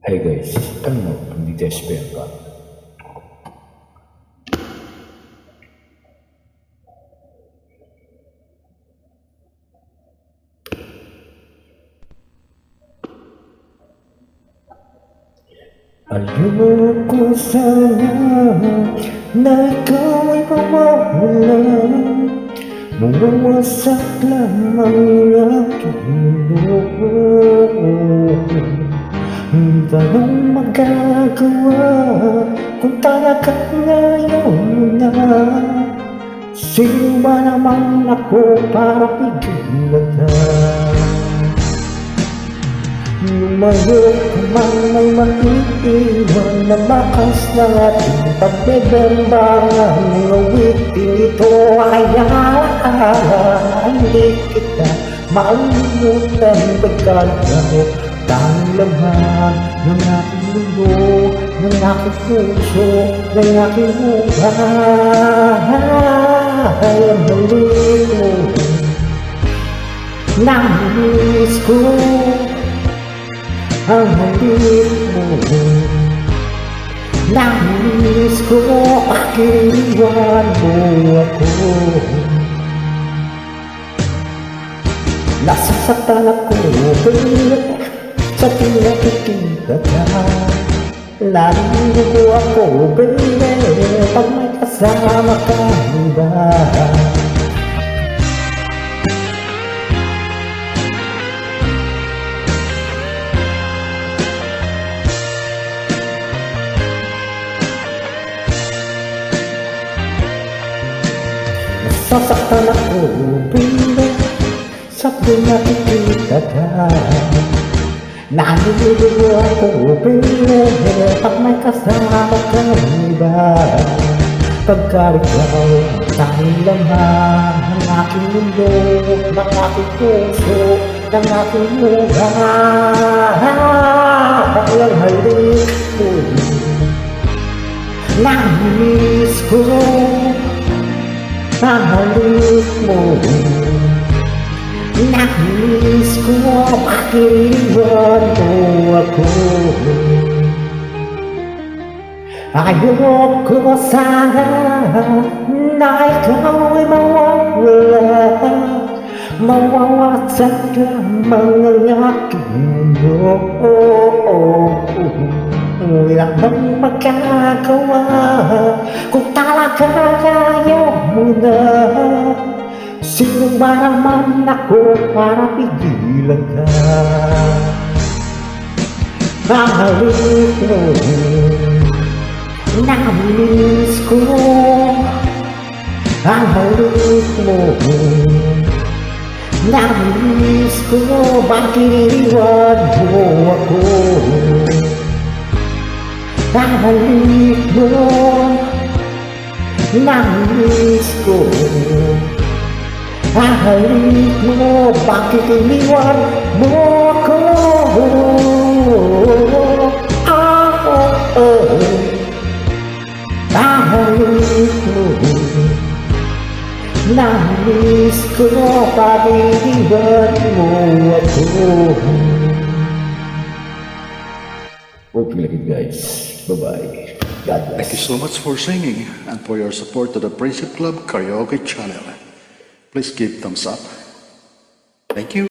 Hey guys, ano hindi despair ka? Ayoko sana na ikaw ay mawawala. Mawawasak lang ang aking mundo. Anong magagawa kung talagang ayaw mo na? Sino ba naman ako para pigilan ka? Lumayo ka man ay maiiwan na bakas ng ating pagbebembangan. Ng awitin ito ay alaala. Hindi kita malimutan pagkat ako tanging laman ng aking mundo, ng aking puso, ng aking buhay. Ang halik mo, namiss ko ang halik mo, namiss ko, pakiliwan mo ako. Nasasaktan ako, baby, sa pinakikita ka. Naliligo ako, baby, pag may kasama ka, iba. Nasasaktan ako, baby, sa pinakikita ka. Naliligo ako, baby, pag may kasama ka, iba. Pagka ikaw ang tanging laman ng aking mundo, ng aking puso, ng aking buhay. Ang halik mo, namiss ko. Ang halik mo, namiss ko, pakiliwan mo ako. Ayoko sana na ikaw ay mawawala. Mawawasak lamang ang aking mundo. Wala bang magagawa kung talagang ayaw mo na? Sino ba naman ako para pigilan ka? Mahalik mo, namiss ko. Ang halik mo, namiss ko. Bakit iniwan mo ako? Ang halik mo, namiss ko. Ang halik mo, bakit iniwan mo ako? Ang halik mo, namiss ko, bakit iniwan mo ako? Hope you like it, guys. Bye-bye. God bless. Thank you so much for singing and for your support to the Friendship Club Karaoke channel. Please give thumbs up. Thank you.